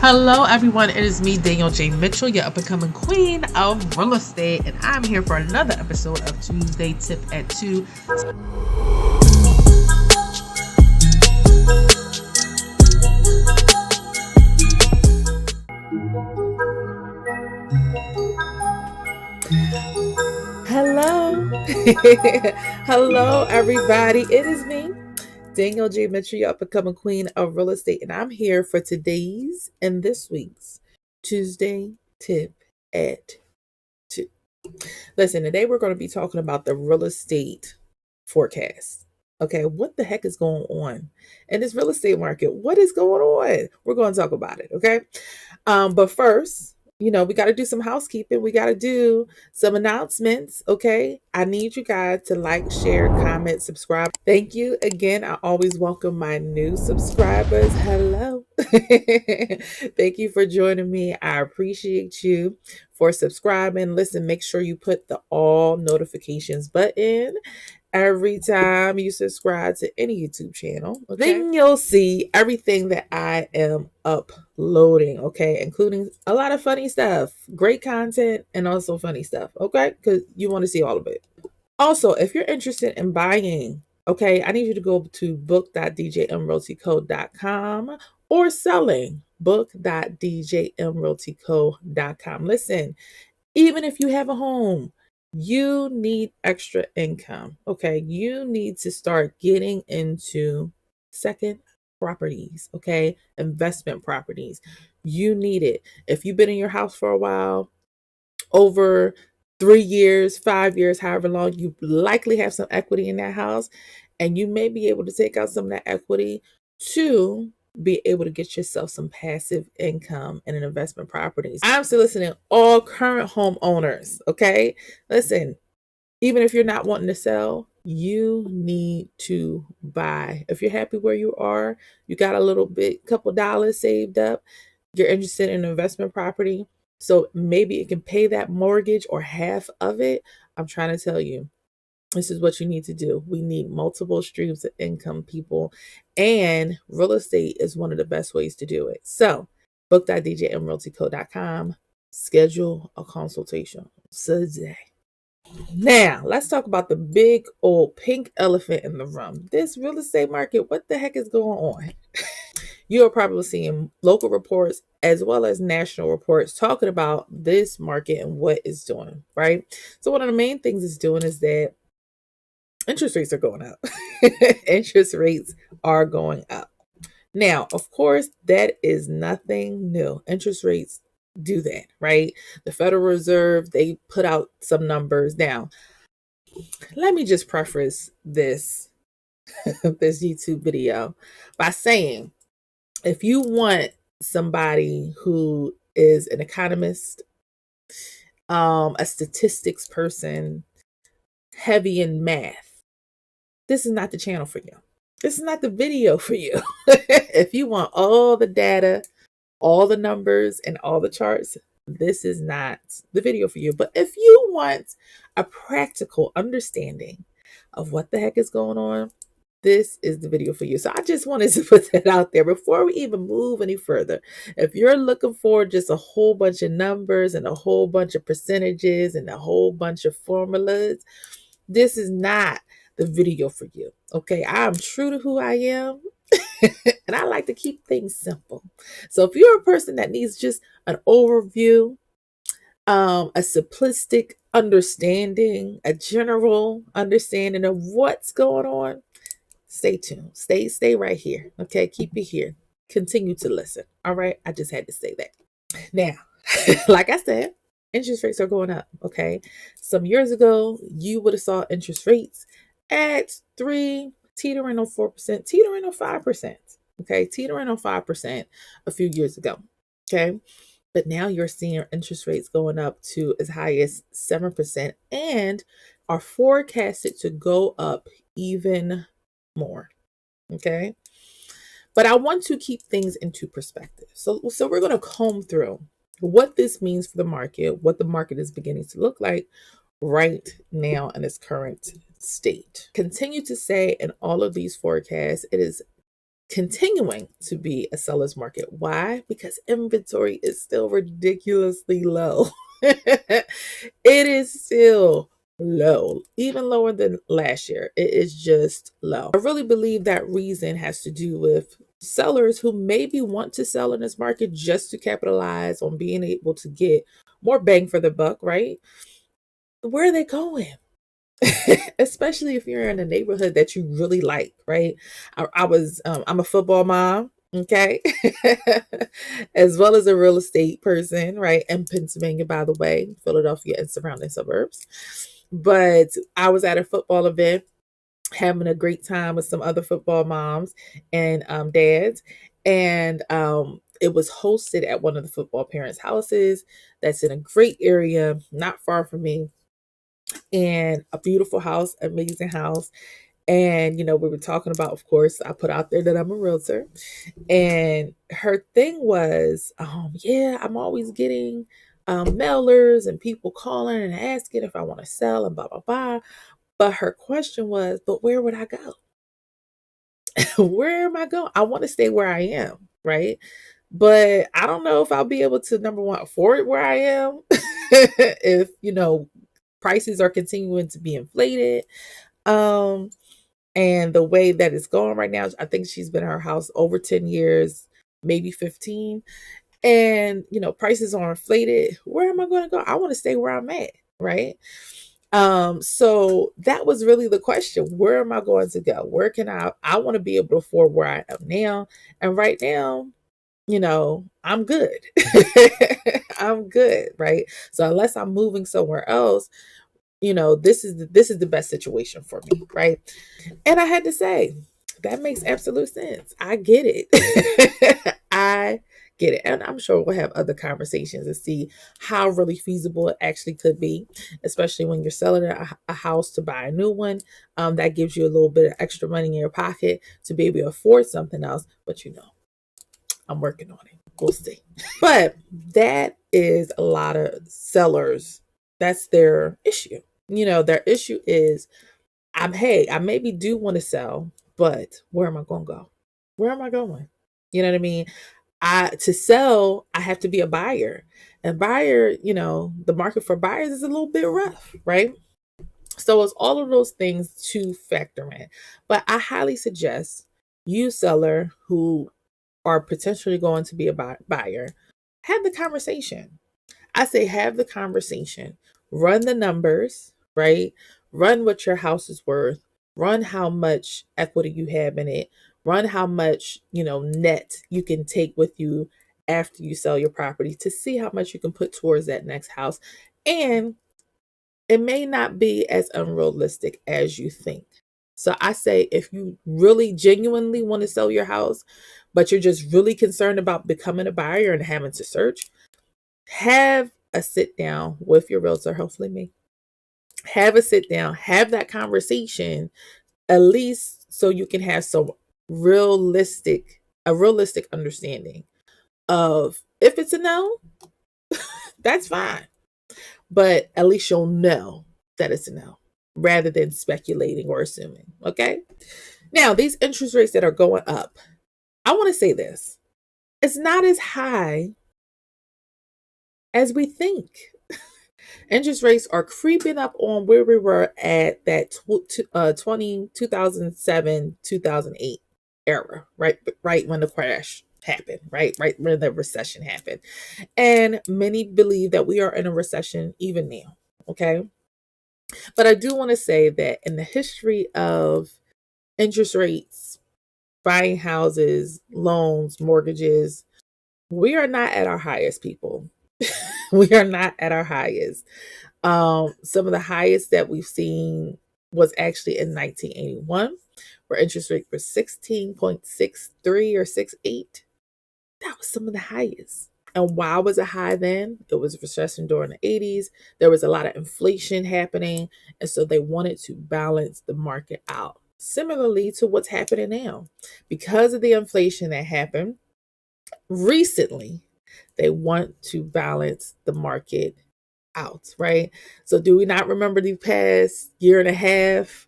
Hello, everyone. It is me, Danielle J. Mitchell, your up and coming queen of real estate, and I'm here for another episode of Tuesday Tip at 2. Hello. Hello, everybody. It is me, Danielle J. Mitchell, your up and coming queen of real estate, and I'm here for today's and this week's Tuesday Tip at 2. Listen, today we're going to be talking about the real estate forecast. Okay, what the heck is going on in this real estate market? What is going on? We're going to talk about it, okay? But first, we got to do some housekeeping. We got to do some announcements, okay? I need you guys to like, share, comment, subscribe. Thank you again. I always welcome my new subscribers. Hello. Thank you for joining me. I appreciate you for subscribing. Listen, make sure you put the all notifications button every time you subscribe to any YouTube channel. Okay? Then you'll see everything that I am uploading, okay? Including a lot of funny stuff, great content, and also funny stuff, okay? Because you want to see all of it. Also, if you're interested in buying, okay, I need you to go to book.djmrealtyco.com or selling book.djmrealtyco.com. Listen, even if you have a home, you need extra income, okay? You need to start getting into second properties, okay? Investment properties. You need it. If you've been in your house for a while, over 3 years, 5 years, however long, you likely have some equity in that house, and you may be able to take out some of that equity to be able to get yourself some passive income in an investment properties. I'm soliciting all current homeowners, okay? Listen, even if you're not wanting to sell, you need to buy. If you're happy where you are, you got a little bit, couple dollars saved up, you're interested in an investment property, so maybe it can pay that mortgage or half of it. I'm trying to tell you, this is what you need to do. We need multiple streams of income, people, and real estate is one of the best ways to do it. So book.djmrealtyco.com, schedule a consultation today. Now, let's talk about the big old pink elephant in the room. This real estate market, what the heck is going on? You are probably seeing local reports as well as national reports talking about this market and what it's doing, right? So one of the main things it's doing is that interest rates are going up. Interest rates are going up. Now, of course, that is nothing new. Interest rates do that, right? The Federal Reserve, they put out some numbers. Now, let me just preface this this YouTube video by saying, if you want somebody who is an economist, a statistics person, heavy in math, this is not the channel for you. This is not the video for you. If you want all the data, all the numbers, and all the charts, this is not the video for you. But if you want a practical understanding of what the heck is going on, this is the video for you. So I just wanted to put that out there before we even move any further. If you're looking for just a whole bunch of numbers and a whole bunch of percentages and a whole bunch of formulas, this is not the video for you. Okay, I'm true to who I am. And I like to keep things simple. So if you're a person that needs just an overview, a simplistic understanding, a general understanding of what's going on, stay tuned. Stay right here. Okay, keep it here. Continue to listen. All right, I just had to say that. Now, like I said, interest rates are going up. Okay, some years ago, you would have saw interest rates at 3%, teetering on 4%, teetering on 5%. Okay, teetering on 5% a few years ago. Okay, but now you're seeing interest rates going up to as high as 7% and are forecasted to go up even more. Okay, but I want to keep things into perspective. So we're going to comb through what this means for the market, what the market is beginning to look like right now in its current state. Continue to say in all of these forecasts, it is continuing to be a seller's market. Why? Because inventory is still ridiculously low. It is still low, even lower than last year. It is just low. I really believe that reason has to do with sellers who maybe want to sell in this market just to capitalize on being able to get more bang for the buck, right? Where are they going? Especially if you're in a neighborhood that you really like, right? I'm a football mom, okay, as well as a real estate person, right, in Pennsylvania, by the way, Philadelphia and surrounding suburbs. But I was at a football event having a great time with some other football moms and dads, and it was hosted at one of the football parents' houses that's in a great area, not far from me, and a beautiful house, amazing house. And, we were talking about, of course, I put out there that I'm a realtor. And her thing was, yeah, I'm always getting mailers and people calling and asking if I want to sell and blah, blah, blah. But her question was, but where would I go? Where am I going? I want to stay where I am, right? But I don't know if I'll be able to, number one, afford where I am if, prices are continuing to be inflated. And the way that it's going right now, I think she's been in her house over 10 years, maybe 15. And, prices are inflated. Where am I going to go? I want to stay where I'm at, right? So that was really the question. Where am I going to go? Where can I want to be able to afford where I am now. And right now, I'm good. I'm good, right? So unless I'm moving somewhere else, this is the best situation for me, right? And I had to say, that makes absolute sense. I get it. I get it. And I'm sure we'll have other conversations and see how really feasible it actually could be, especially when you're selling a house to buy a new one. That gives you a little bit of extra money in your pocket to be able to afford something else. But I'm working on it. We'll see. But that is a lot of sellers. That's their issue. Their issue is, I maybe do want to sell, but where am I going to go? Where am I going? You know what I mean? To sell, I have to be a buyer. And buyer, the market for buyers is a little bit rough, right? So it's all of those things to factor in. But I highly suggest you seller who are potentially going to be a buyer, have the conversation. I say have the conversation, run the numbers, right? Run what your house is worth, run how much equity you have in it, run how much, net you can take with you after you sell your property to see how much you can put towards that next house. And it may not be as unrealistic as you think. So I say, if you really genuinely want to sell your house, but you're just really concerned about becoming a buyer and having to search, have a sit down with your realtor, hopefully me. Have a sit down, have that conversation, at least so you can have a realistic understanding of, if it's a no, that's fine. But at least you'll know that it's a no rather than speculating or assuming. Okay. Now, these interest rates that are going up, I want to say this. It's not as high as we think. Interest rates are creeping up on where we were at that 2007, 2008 era, right when the crash happened, right when the recession happened. And many believe that we are in a recession even now, okay? But I do want to say that in the history of interest rates, buying houses, loans, mortgages, we are not at our highest, people. We are not at our highest. Some of the highest that we've seen was actually in 1981, where interest rate was 16.63 or 68. That was some of the highest. And why was it high then? It was a recession during the 80s. There was a lot of inflation happening. And so they wanted to balance the market out. Similarly to what's happening now. Because of the inflation that happened recently, they want to balance the market out, right? So do we not remember the past year and a half?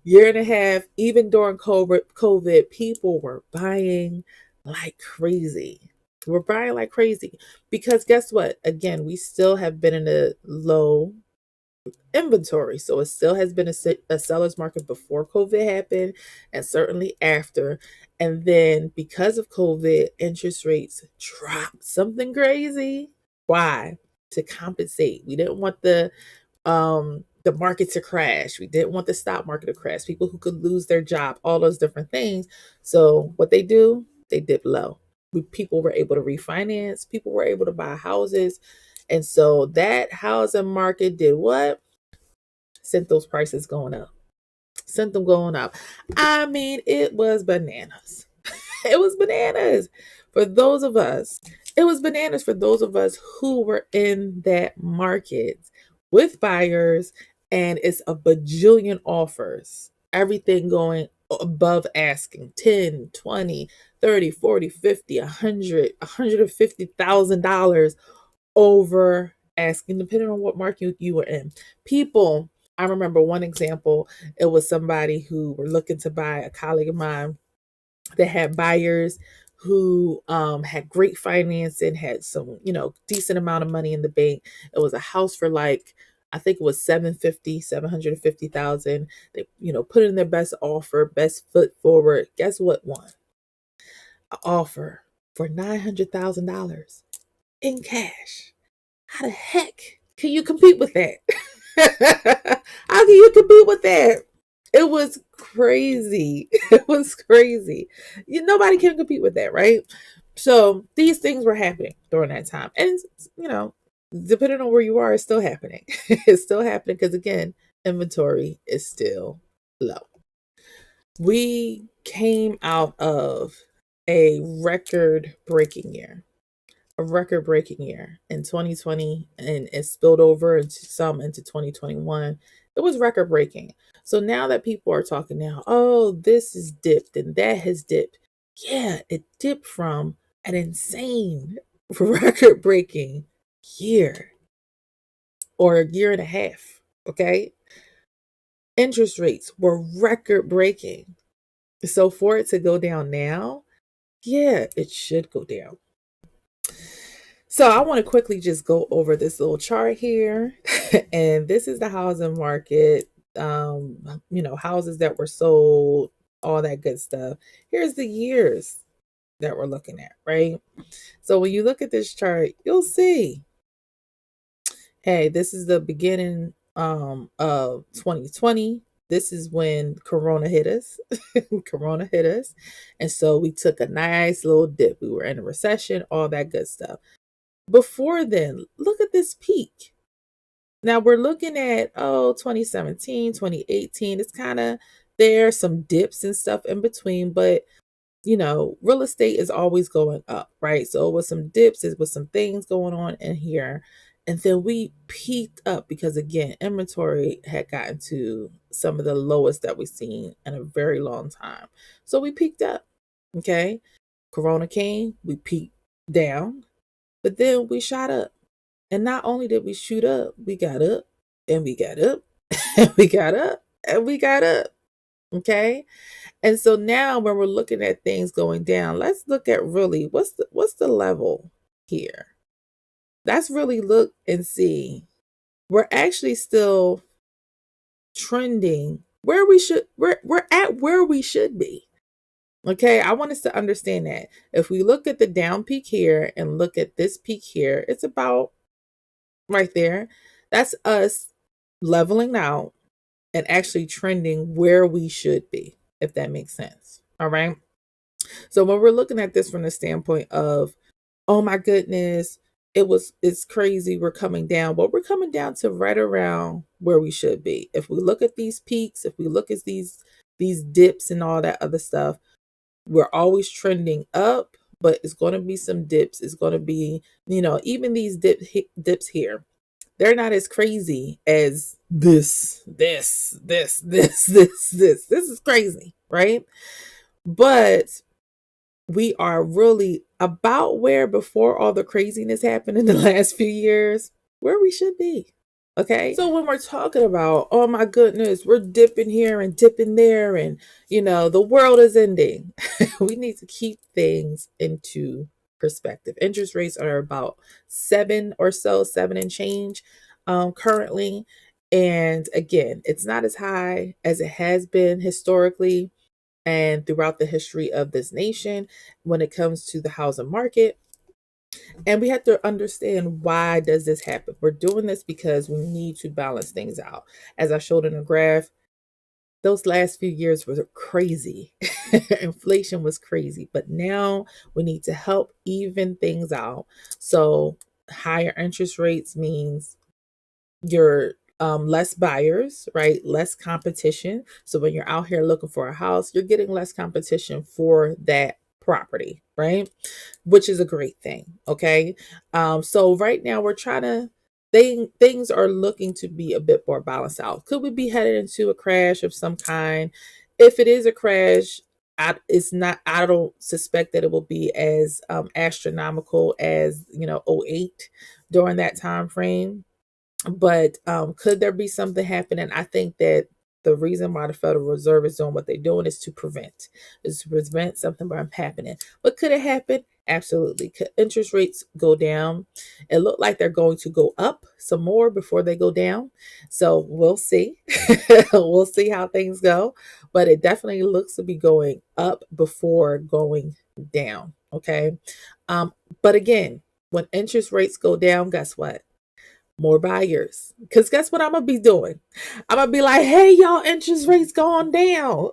Year and a half, even during COVID, people were buying like crazy. We're buying like crazy because guess what? Again, we still have been in a low inventory. So it still has been a seller's market before COVID happened and certainly after. And then because of COVID, interest rates dropped something crazy. Why? To compensate. We didn't want the market to crash. We didn't want the stock market to crash. People who could lose their job, all those different things. So what they do, they dip low. People were able to refinance. People were able to buy houses. And so that housing market did what? Sent those prices going up. Sent them going up. I mean, it was bananas. It was bananas for those of us. It was bananas for those of us who were in that market with buyers, and it's a bajillion offers. Everything going above asking 10, 20, 30, 40, 50, 100, $150,000 over asking, depending on what market you were in. People, I remember one example, it was somebody who were looking to buy, a colleague of mine that had buyers who had great financing, had some, decent amount of money in the bank. It was a house for like, I think it was 750,000. They, put in their best offer, best foot forward. Guess what won? An offer for $900,000 in cash. How the heck can you compete with that? How can you compete with that? It was crazy. It was crazy. Nobody can compete with that, right? So these things were happening during that time. And, depending on where you are, it's still happening. It's still happening because, again, inventory is still low. We came out of a record-breaking year. A record-breaking year in 2020, and it spilled over into 2021. It was record-breaking. So now that people are talking now, oh, this is dipped and that has dipped. Yeah, it dipped from an insane record-breaking year or a year and a half. Okay. Interest rates were record-breaking. So for it to go down now, yeah, it should go down. So I want to quickly just go over this little chart here. And this is the housing market, houses that were sold, all that good stuff. Here's the years that we're looking at, right? So when you look at this chart, you'll see, hey, this is the beginning of 2020. This is when Corona hit us. Corona hit us. And so we took a nice little dip. We were in a recession, all that good stuff. Before then, look at this peak. Now we're looking at, 2017, 2018. It's kind of, there some dips and stuff in between, but real estate is always going up, right? So with some dips, with some things going on in here. And then we peaked up because, again, inventory had gotten to some of the lowest that we've seen in a very long time. So we peaked up, okay? Corona came, we peaked down, but then we shot up. And not only did we shoot up, we got up and we got up and we got up and we got up. Okay. And so now when we're looking at things going down, let's look at really what's the level here. Let's really look and see. We're actually still trending where we should, we're at where we should be. Okay, I want us to understand that. If we look at the down peak here and look at this peak here, it's about right there. That's us leveling out and actually trending where we should be, if that makes sense. All right. So when we're looking at this from the standpoint of, oh my goodness, it's crazy, we're coming down. Well, we're coming down to right around where we should be. If we look at these peaks, if we look at these dips and all that other stuff, we're always trending up, but it's going to be some dips. It's going to be, even these dips here, they're not as crazy as this. This is crazy, right? But we are really about where before all the craziness happened in the last few years, where we should be. Okay. So when we're talking about, oh my goodness, we're dipping here and dipping there, and the world is ending, we need to keep things into perspective. Interest rates are about 7 and change currently. And again, it's not as high as it has been historically and throughout the history of this nation when it comes to the housing market. And we have to understand, why does this happen? We're doing this because we need to balance things out. As I showed in the graph, those last few years were crazy. Inflation was crazy, but now we need to help even things out. So higher interest rates means you're less buyers, right? Less competition. So when you're out here looking for a house, you're getting less competition for that property, right? Which is a great thing. Okay. So right now we're trying to things are looking to be a bit more balanced out. Could we be headed into a crash of some kind? If it is a crash, it's not, I don't suspect that it will be as astronomical as '08 during that time frame. But could there be something happening? I think that the reason why the Federal Reserve is doing what they're doing is to prevent something from happening. But could it happen? Absolutely. Could interest rates go down? It looked like they're going to go up some more before they go down. So we'll see. We'll see how things go. But it definitely looks to be going up before going down. Okay. But again, when interest rates go down, guess what? More buyers. Because guess what I'm going to be doing? I'm going to be like, hey, y'all, interest rates going down.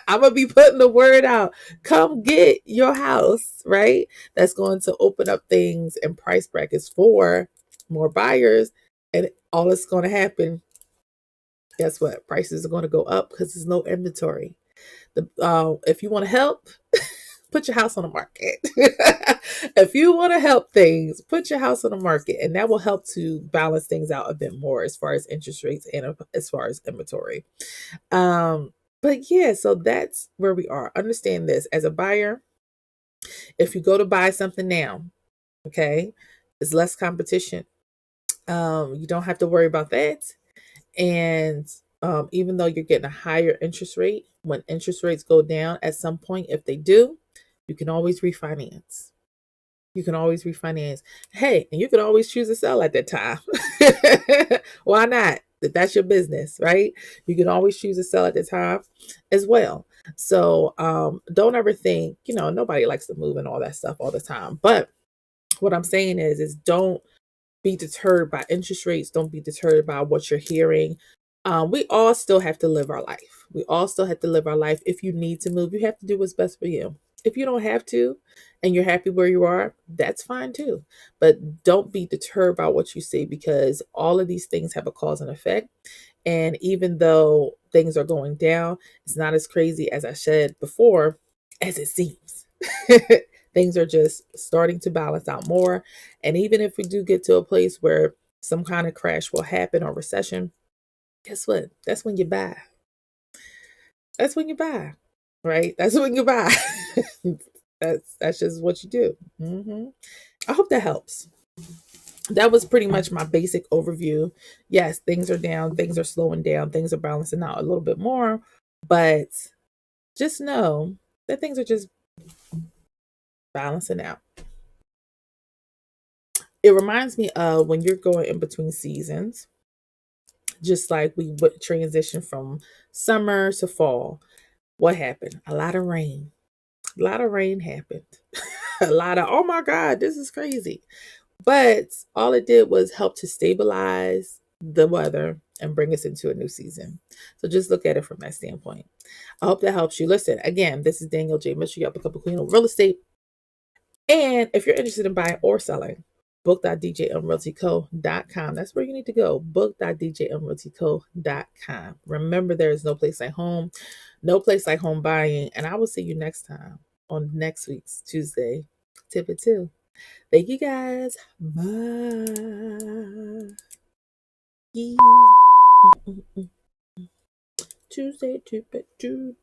I'm going to be putting the word out. Come get your house, right? That's going to open up things and price brackets for more buyers. And all that's going to happen, guess what? Prices are going to go up because there's no inventory. If you want to help, put your house on the market. If you want to help things, put your house on the market, and that will help to balance things out a bit more as far as interest rates and as far as inventory. But yeah, so that's where we are. Understand this as a buyer. If you go to buy something now, okay, it's less competition. You don't have to worry about that. And even though you're getting a higher interest rate, when interest rates go down at some point, if they do, you can always refinance. You can always refinance. Hey, and you can always choose to sell at that time. Why not? That's your business, right? You can always choose to sell at the time as well. So don't ever think, nobody likes to move and all that stuff all the time. But what I'm saying is don't be deterred by interest rates. Don't be deterred by what you're hearing. We all still have to live our life. We all still have to live our life. If you need to move, you have to do what's best for you. If you don't have to and you're happy where you are, that's fine too. But don't be deterred by what you see, because all of these things have a cause and effect. And even though things are going down, it's not as crazy as I said before as it seems. Things are just starting to balance out more. And even if we do get to a place where some kind of crash will happen or recession, guess what? That's when you buy. That's when you buy, right? That's when you buy. That's just what you do. I hope that helps. That was pretty much my basic overview. Yes, things are down, things are slowing down, things are balancing out a little bit more, but just know that things are just balancing out. It reminds me of when you're going in between seasons, just like we would transition from summer to fall. What happened? A lot of rain. A lot of rain happened. A lot of, oh my God, this is crazy. But all it did was help to stabilize the weather and bring us into a new season. So just look at it from that standpoint. I hope that helps you. Listen, again, this is Danielle J. Mitchell, your Up Queen of Real Estate. And if you're interested in buying or selling, book.djmrealtyco.com. That's where you need to go. Book.djmrealtyco.com. Remember, there is no place like home, no place like home buying. And I will see you next time on next week's Tuesday Tip It 2. Thank you guys. Bye. Tuesday Tip It 2.